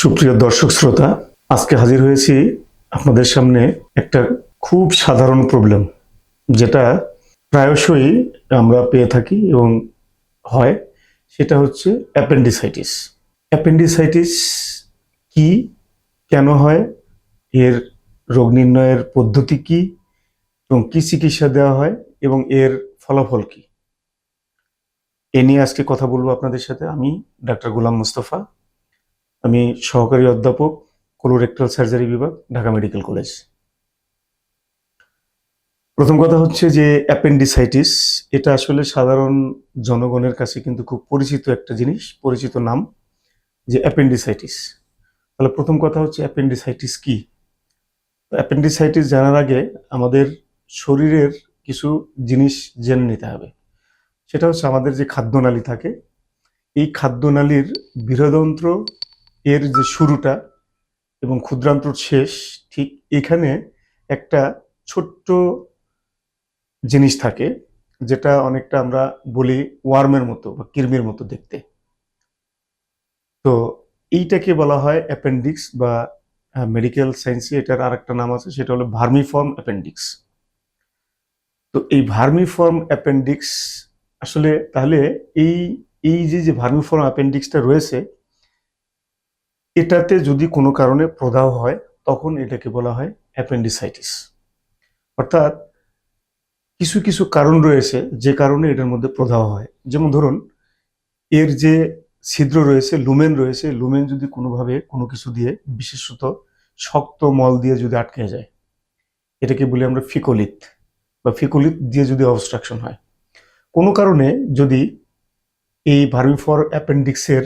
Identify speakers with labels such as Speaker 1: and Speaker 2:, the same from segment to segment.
Speaker 1: সুপ্রিয় দর্শক শ্রোতা, আজকে হাজির হয়েছি আপনাদের সামনে একটা খুব সাধারণ প্রবলেম, যেটা প্রায়শই আমরা পেয়ে থাকি এবং হয়। সেটা হচ্ছে অ্যাপেন্ডিসাইটিস। অ্যাপেন্ডিসাইটিস কি, কেন হয়, এর রোগ নির্ণয়ের পদ্ধতি কি এবং কি চিকিৎসা দেওয়া হয় এবং এর ফলাফল কি, এ নিয়ে আজকে কথা বলবো আপনাদের সাথে। আমি ডাক্তার গোলাম মুস্তফা। আমি সহকারী অধ্যাপক, কোলোরেক্টাল সার্জারি বিভাগ, ঢাকা মেডিকেল কলেজ। প্রথম কথা হচ্ছে যে অ্যাপেন্ডিসাইটিস, এটা আসলে সাধারণ জনগণের কাছে কিন্তু খুব পরিচিত একটা জিনিস, পরিচিত নাম, যে অ্যাপেন্ডিসাইটিস। তাহলে প্রথম কথা হচ্ছে অ্যাপেন্ডিসাইটিস কি। অ্যাপেন্ডিসাইটিস জানার আগে আমাদের শরীরের কিছু জিনিস জেনে নিতে হবে। সেটা হচ্ছে আমাদের যে খাদ্যনালী থাকে, এই খাদ্যনালীর বৃহদন্ত্র এর যে শুরুটা এবং ক্ষুদ্রান্ত্রর শেষ, ঠিক এখানে একটা ছোট্ট জিনিস থাকে, যেটা অনেকটা আমরা বলি ওয়ার্মের মতো বা কৃমির মতো দেখতে। তো এইটাকে বলা হয় অ্যাপেন্ডিক্স, বা মেডিকেল সায়েন্সে এটার আরেকটা নাম আছে, সেটা হলো ভার্মিফর্ম অ্যাপেন্ডিক্স। তো এই ভার্মিফর্ম অ্যাপেন্ডিক্স আসলে তাহলে এই এই যে ভার্মিফর্ম অ্যাপেন্ডিক্সটা রয়েছে, এটাতে যদি কোনো কারণে প্রদাহ হয়, তখন এটাকে বলা হয় অ্যাপেন্ডিসাইটিস। অর্থাৎ কিছু কিছু কারণ রয়েছে যে কারণে এটার মধ্যে প্রদাহ হয়। যেমন ধরুন, এর যে ছিদ্র রয়েছে, লুমেন রয়েছে, লুমেন যদি কোনোভাবে কোনো কিছু দিয়ে, বিশেষত শক্ত মল দিয়ে যদি আটকে যায়, এটাকে বলি আমরা ফিকোলিথ, বা ফিকোলিথ দিয়ে যদি অবস্ট্রাকশন হয়। কোনো কারণে যদি এই ভার্মিফর অ্যাপেন্ডিক্সের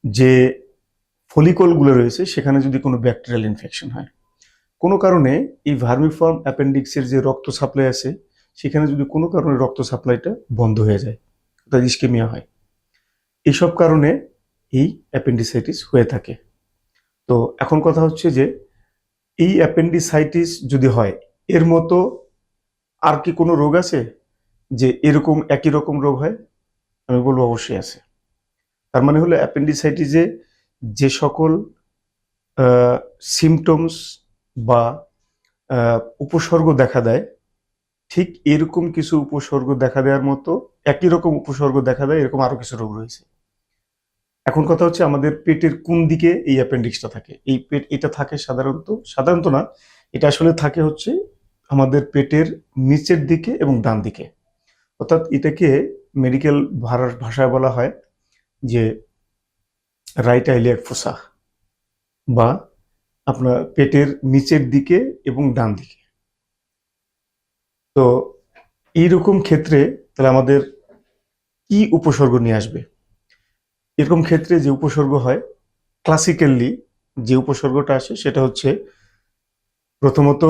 Speaker 1: যে ফলিকলগুলো রয়েছে, সেখানে যদি কোনো ব্যাকটেরিয়াল ইনফেকশন হয়, কোনো কারণে এই ভার্মিফর্ম অ্যাপেন্ডিক্সের যে রক্ত সাপ্লাই আছে, সেখানে যদি কোনো কারণে রক্ত সাপ্লাইটা বন্ধ হয়ে যায়, অর্থাৎ ইস্কেমিয়া হয়, এইসব কারণে এই অ্যাপেন্ডিসাইটিস হয়ে থাকে। তো এখন কথা হচ্ছে যে এই অ্যাপেন্ডিসাইটিস যদি হয়, এর মতো আর কি কোনো রোগ আছে যে এরকম একই রকম রোগ হয়? আমি বলবো অবশ্যই আছে। তার মানে হলো অ্যাপেন্ডিসাইটিসে যে সকল সিমটমস বা উপসর্গ দেখা দেয়, ঠিক এরকম কিছু উপসর্গ দেখা দেওয়ার মতো, একই রকম উপসর্গ দেখা দেয় এরকম আরো কিছু রোগ রয়েছে। এখন কথা হচ্ছে আমাদের পেটের কোন দিকে এই অ্যাপেন্ডিক্সটা থাকে। এই পেট এটা থাকে সাধারণত না, এটা আসলে থাকে হচ্ছে আমাদের পেটের নিচের দিকে এবং ডান দিকে। অর্থাৎ এটাকে মেডিকেল ভাষায় বলা হয় যে রাইট আইলিয়াক ফোসা, বা আপনার পেটের নিচের দিকে এবং ডান দিকে। তো এইরকম ক্ষেত্রে তাহলে আমাদের কি উপসর্গ নিয়ে আসবে? এরকম ক্ষেত্রে যে উপসর্গ হয়, ক্লাসিক্যালি যে উপসর্গটা আসে, সেটা হচ্ছে প্রথমত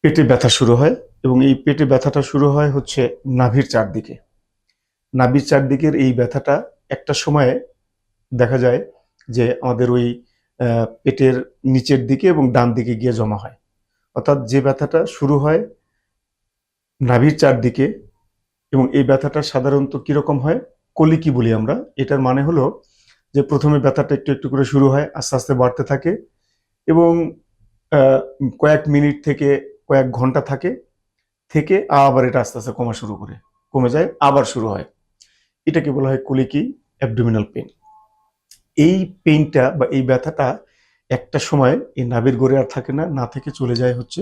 Speaker 1: পেটে ব্যথা শুরু হয়, এবং এই পেটে ব্যথাটা শুরু হয় হচ্ছে নাভির চারদিকে। নাভির চারদিকের এই ব্যথাটা একটা সময়ে দেখা যায় যে আমাদের ওই পেটের নিচের দিকে এবং ডান দিকে গিয়ে জমা হয়। অর্থাৎ যে ব্যথাটা শুরু হয় নাভির চারদিকে, এবং এই ব্যথাটা সাধারণত কিরকম হয়, কলিকি বলি আমরা। এটার মানে হলো যে প্রথমে ব্যথাটা একটু একটু করে শুরু হয়, আস্তে আস্তে বাড়তে থাকে, এবং কয়েক মিনিট থেকে কয়েক ঘন্টা থেকে আবার এটা আস্তে আস্তে কমা শুরু করে, কমে যায়, আবার শুরু হয়। এটাকে বলা হয় কলিকি অ্যাবডোমিনাল পেইন। এই পেইনটা বা এই ব্যথাটা একটা সময় এই নাভির গোড়ে আর থাকে না, না থেকে চলে যায় হচ্ছে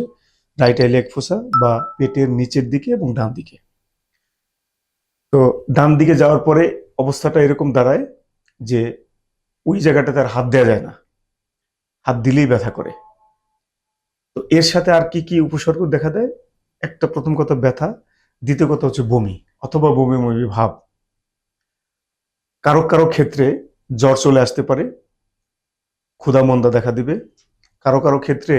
Speaker 1: রাইট আইলিয়াক ফোসা বা পেটের নিচের দিকে এবং ডান দিকে। তো ডান দিকে যাওয়ার পরে অবস্থাটা এরকম দাঁড়ায় যে ওই জায়গাটাতে আর হাত দেওয়া যায় না, হাত দিলেই ব্যথা করে। তো এর সাথে আর কি কি উপসর্গ দেখা দেয়? একটা, প্রথম কথা ব্যথা, দ্বিতীয় কথা হচ্ছে বমি অথবা বমি বমি ভাব। কারো কারো ক্ষেত্রে জ্বর চলে আসতে পারে, ক্ষুধা মন্দা দেখা দিবে, কারো কারো ক্ষেত্রে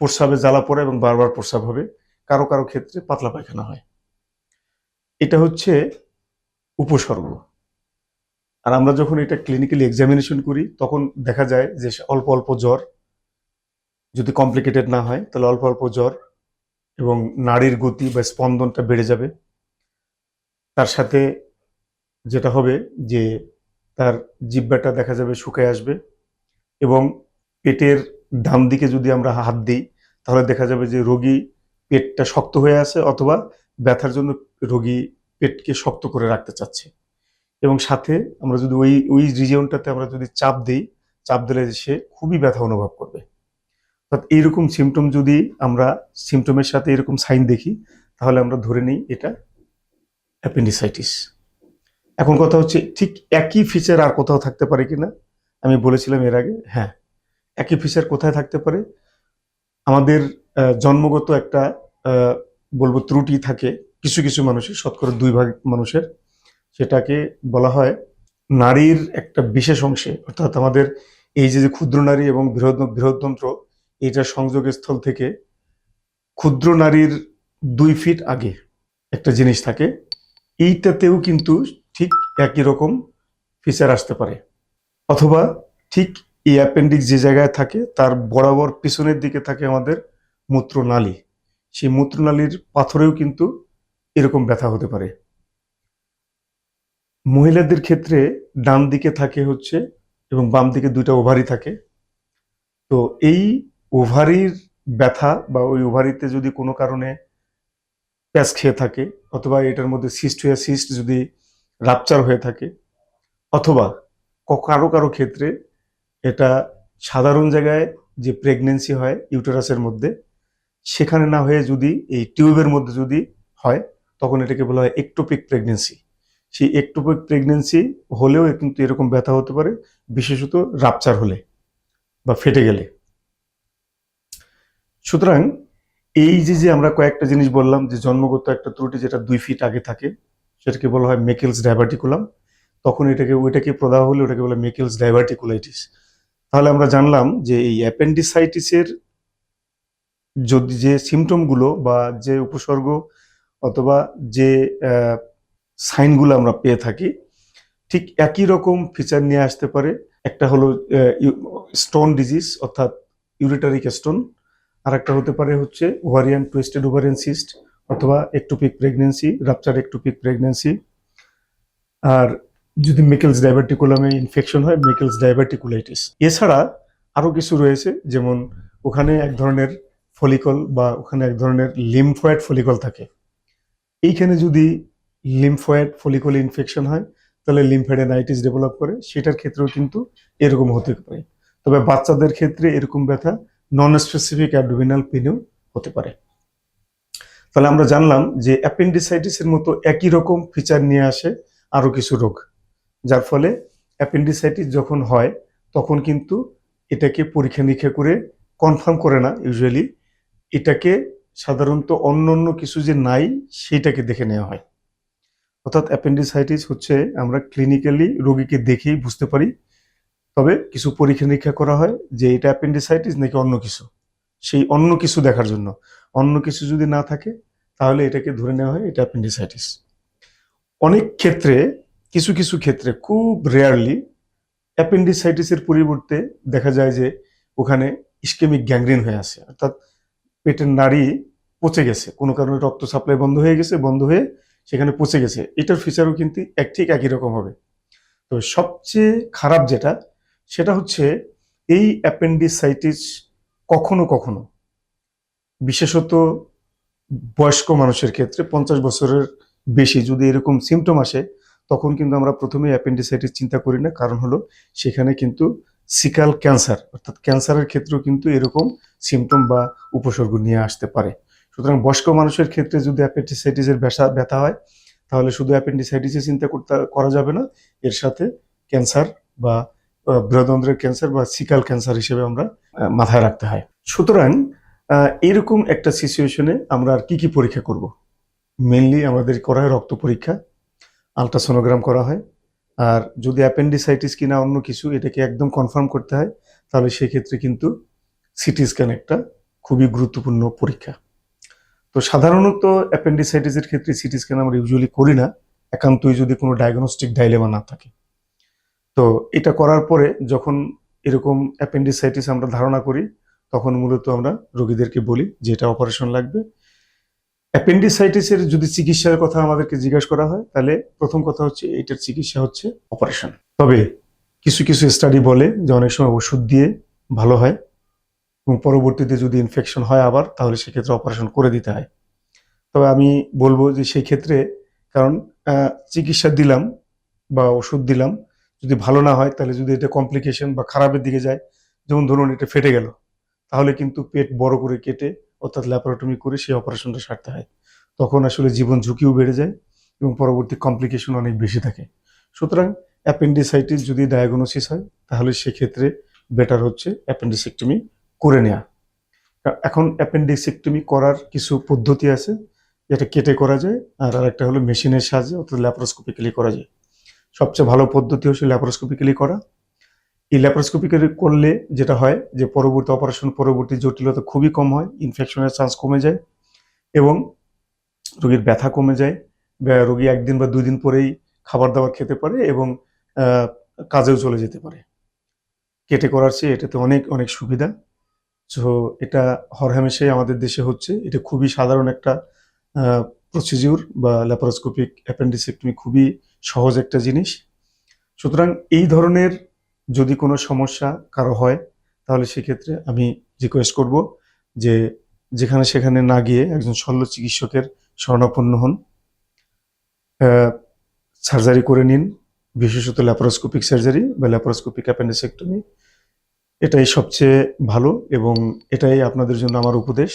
Speaker 1: প্রস্রাবে জ্বালা পড়ে এবং বারবার প্রস্রাব হবে, কারো কারো ক্ষেত্রে পাতলা পায়খানা হয়। এটা হচ্ছে উপসর্গ। আর আমরা যখন এটা ক্লিনিক্যালি এক্সামিনেশন করি, তখন দেখা যায় যে অল্প অল্প জ্বর, যদি কমপ্লিকেটেড না হয় তাহলে অল্প অল্প জ্বর, এবং নাড়ির গতি বা স্পন্দনটা বেড়ে যাবে। তার সাথে যেটা হবে যে তার জিহ্বাটা দেখা যাবে শুকায় আসবে, এবং পেটের ডান দিকে যদি আমরা হাত দিই তাহলে দেখা যাবে যে রোগী পেটটা শক্ত হয়ে আছে, অথবা ব্যথার জন্য রোগী পেটকে শক্ত করে রাখতে চাচ্ছে। এবং সাথে আমরা যদি ওই ওই রিজিয়নটাতে আমরা যদি চাপ দিই, চাপ দিলে সে খুবই ব্যথা অনুভব করবে। অর্থাৎ এইরকম সিমটম যদি আমরা সিমটমের সাথে এরকম সাইন দেখি তাহলে আমরা ধরে নিই এটা অ্যাপেন্ডিসাইটিস। এখন কথা হচ্ছে, ঠিক একই ফিচার আর কোথাও থাকতে পারে কিনা? আমি বলেছিলাম এর আগে, হ্যাঁ, একই ফিচার কোথায় থাকতে পারে? আমাদের জন্মগত একটা বলবো ত্রুটি থাকে কিছু কিছু মানুষের, শতকরা 2 ভাগ মানুষের। সেটাকে বলা হয় নারীর একটা বিশেষ অংশে, অর্থাৎ আমাদের এই যে ক্ষুদ্র নারী এবং বৃহদন্ত্র, এইটার সংযোগস্থল থেকে ক্ষুদ্র নারীর 2 ফিট আগে একটা জিনিস থাকে, এইটাতেও কিন্তু ঠিক একই রকম ফিচার আসতে পারে। অথবা ঠিক এই অ্যাপেন্ডিক্স যে জায়গায় থাকে তার বরাবর পিছনের দিকে থাকে আমাদের মূত্রনালী, সেই মূত্রনালীর পাথরেও কিন্তু এরকম ব্যথা হতে পারে। মহিলাদের ক্ষেত্রে ডান দিকে থাকে হচ্ছে এবং বাম দিকে 2টা ওভারি থাকে। তো এই ওভারির ব্যথা বা ওই ওভারিতে যদি কোনো কারণে প্যাচ খেয়ে থাকে, অথবা এটার মধ্যে সিস্ট যদি রাপচার হয়ে থাকে, অথবা কারো কারো ক্ষেত্রে এটা সাধারণ জায়গায় যে প্রেগনেন্সি হয় ইউটেরাসের মধ্যে, সেখানে না হয়ে যদি এই টিউবের মধ্যে যদি হয়, তখন এটাকে বলা হয় একটোপিক প্রেগনেন্সি। সেই একটোপিক প্রেগনেন্সি হলেও কিন্তু এরকম ব্যথা হতে পারে, বিশেষত রাপচার হলে বা ফেটে গেলে। সুতরাং এই যে আমরা কয়েকটা জিনিস বললাম, যে জন্মগত একটা ত্রুটি যেটা 2 ফিট আগে থাকে, সেটাকে বলা হয় মেকেলস ডাইভার্টিকুলাম। তখন ওইটাকে প্রদাহ হলে ওটাকে বলা মেকেলস ডাইভার্টিকুলাইটিস। তাহলে আমরা জানলাম যে এই অ্যাপেন্ডিসাইটিসের যদি যে সিমটমগুলো বা যে উপসর্গ অথবা যে সাইনগুলো আমরা পেয়ে থাকি, ঠিক একই রকম ফিচার নিয়ে আসতে পারে। একটা হলো স্টোন ডিজিজ, অর্থাৎ ইউরিটারিক স্টোন। আর একটা হতে পারে হচ্ছে ওভারিয়ান টুইস্টেড ওভারিয়ান সিস্ট, অথবা ectopic pregnancy, rupture ectopic pregnancy. আর যদি মেকেলস ডাইভার্টিকুলামে ইনফেকশন হয়, মেকেলস ডাইভার্টিকুলাইটিস। এছাড়া আরো কিছু রয়েছে, যেমন ওখানে এক ধরনের ফলিকল বা ওখানে এক ধরনের লিম্ফয়েড ফলিকল থাকে। এইখানে যদি লিম্ফয়েড ফলিকল ইনফেকশন হয় তাহলে লিম্ফেডেনাইটিস ডেভেলপ করে, সেটার ক্ষেত্রেও কিন্তু এরকম হতে পারে। তবে বাচ্চাদের ক্ষেত্রে এরকম ব্যথা নন স্পেসিফিক অ্যাবডোমিনাল পেইনেও হতে পারে। তাহলে আমরা জানলাম যে অ্যাপেন্ডিসাইটিসের মতো একই রকম ফিচার নিয়ে আসে আরো কিছু রোগ, যার ফলে অ্যাপেন্ডিসাইটিস যখন হয় তখন কিন্তু এটাকে পরীক্ষা নিরীক্ষা করে কনফার্ম করে না ইউজুয়ালি, এটাকে সাধারণত অন্য কিছু যে নাই সেইটাকে দেখে নেওয়া হয়। অর্থাৎ অ্যাপেন্ডিসাইটিস হচ্ছে আমরা ক্লিনিক্যালি রোগীকে দেখেই বুঝতে পারি, তবে কিছু পরীক্ষা নিরীক্ষা করা হয় যে এটা অ্যাপেন্ডিসাইটিস নাকি অন্য কিছু। সেই অন্য কিছু দেখার জন্য, অন্য কিছু যদি না থাকে তাহলে এটাকে ধরে নেওয়া হয় এটা অ্যাপেন্ডিসাইটিস। অনেক ক্ষেত্রে, কিছু কিছু ক্ষেত্রে, খুব রেয়ারলি অ্যাপেন্ডিসাইটিসের পরিবর্তে দেখা যায় যে ওখানে ইসকেমিক গ্যাংগ্রিন হয়ে আছে, অর্থাৎ পেটের নাড়ি পচে গেছে, কোনো কারণে রক্ত সাপ্লাই বন্ধ হয়ে গেছে, বন্ধ হয়ে সেখানে পচে গেছে। এটার ফিচারও কিন্তু ঠিক একই রকম হবে। তো সবচেয়ে খারাপ যেটা, সেটা হচ্ছে এই অ্যাপেন্ডিসাইটিস কখনো কখনো, বিশেষত বয়স্ক মানুষের ক্ষেত্রে 50 বছরের বেশি যদি এরকম সিমটম আসে, তখন কিন্তু আমরা প্রথমে অ্যাপেন্ডিসাইটিস চিন্তা করি না। কারণ হলো সেখানে কিন্তু সিকাল ক্যান্সার, অর্থাৎ ক্যান্সারের ক্ষেত্রেও কিন্তু এরকম সিমটম বা উপসর্গ নিয়ে আসতে পারে। সুতরাং বয়স্ক মানুষের ক্ষেত্রে যদি অ্যাপেন্ডিসাইটিসের ব্যথা হয় তাহলে শুধু অ্যাপেন্ডিসাইটিসের চিন্তা করা যাবে না, এর সাথে ক্যান্সার বা বৃহদন্ত্রের ক্যান্সার বা সিকাল ক্যান্সার হিসেবে আমরা মাথায় রাখতে হয়। সুতরাং এরকম একটা সিচুয়েশনে আমরা আর কি পরীক্ষা করব? মেনলি আমাদের করা হয় রক্ত পরীক্ষা, আলট্রাসোনোগ্রাম করা হয়। আর যদি অ্যাপেন্ডিসাইটিস কিনা অন্য কিছু এটাকে একদম কনফার্ম করতে হয়, তাহলে সেক্ষেত্রে কিন্তু সিটি স্ক্যান একটা খুবই গুরুত্বপূর্ণ পরীক্ষা। তো সাধারণত অ্যাপেন্ডিসাইটিসের ক্ষেত্রে সিটি স্ক্যান আমরা ইউজুয়ালি করি না, একান্তই যদি কোনো ডায়াগনস্টিক ডাইলেমা না থাকে। তো এটা করার পরে যখন এরকম অ্যাপেন্ডিসাইটিস আমরা ধারণা করি, তখন মূলত আমরা রোগীদেরকে বলি যে এটা অপারেশন লাগবে। অ্যাপেন্ডিসাইটিসের যদি চিকিৎসার কথা আমাদেরকে জিজ্ঞাসা করা হয়, তাহলে প্রথম কথা হচ্ছে এটার চিকিৎসা হচ্ছে অপারেশন। তবে কিছু কিছু স্টাডি বলে যে অনেক সময় ওষুধ দিয়ে ভালো হয়, এবং পরবর্তীতে যদি ইনফেকশন হয় আবার, তাহলে সেক্ষেত্রে অপারেশন করে দিতে হয়। তবে আমি বলবো যে সেই ক্ষেত্রে, কারণ চিকিৎসা দিলাম বা ওষুধ দিলাম, যদি ভালো না হয়, তাহলে যদি এটা কমপ্লিকেশন বা খারাপের দিকে যায়, যেমন ধরুন এটা ফেটে গেল, তাহলে কিন্তু পেট বড় করে কেটে অর্থাৎ ল্যাপারোটমি করে সেই অপারেশনটা সারতে হয়। তখন আসলে জীবন ঝুঁকিও বেড়ে যায় এবং পরবর্তী কমপ্লিকেশন অনেক বেশি থাকে। সুতরাং অ্যাপেন্ডিসাইটিস যদি ডায়াগনোসিস হয়, তাহলে সেক্ষেত্রে বেটার হচ্ছে অ্যাপেন্ডিসেক্টমি করে নেওয়া। এখন অ্যাপেন্ডিসেক্টমি করার কিছু পদ্ধতি আছে, যেটা কেটে করা যায়, আর আরেকটা হলো মেশিনের সাহায্যে অর্থাৎ ল্যাপারোস্কোপিক্যালি করা যায়। সবচেয়ে ভালো পদ্ধতি হচ্ছে ল্যাপারোস্কোপিক্যালি করা। এই ল্যাপারোস্কোপিক্যালি করলে যেটা হয় যে পরবর্তী অপারেশন পরবর্তী জটিলতা খুবই কম হয়, ইনফেকশনের চান্স কমে যায় এবং রোগীর ব্যথা কমে যায়। রোগী একদিন বা 2 দিন পরেই খাবার দাবার খেতে পারে এবং আহ, কাজেও চলে যেতে পারে। কেটে করার চেয়ে এটাতে অনেক অনেক সুবিধা। সো এটা হরহামেশাই আমাদের দেশে হচ্ছে। এটা খুবই সাধারণ একটা প্রসিডিউর, বা ল্যাপারোস্কোপিক অ্যাপেন্ডিসেক্টমি খুবই সহজ একটা জিনিস। সুতরাং এই ধরনের যদি কোনো সমস্যা কারো হয়, তাহলে সেক্ষেত্রে আমি রিকোয়েস্ট করব যে যেখানে সেখানে না গিয়ে একজন শল্য চিকিৎসকের শরণাপন্ন হন, সার্জারি করে নিন, বিশেষত ল্যাপারোস্কোপিক সার্জারি বা ল্যাপারোস্কোপিক অ্যাপেন্ডিসেক্টমি। এটাই সবচেয়ে ভালো এবং এটাই আপনাদের জন্য আমার উপদেশ।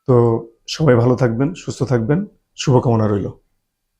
Speaker 1: তো সবাই ভালো থাকবেন, সুস্থ থাকবেন, শুভকামনা রইল।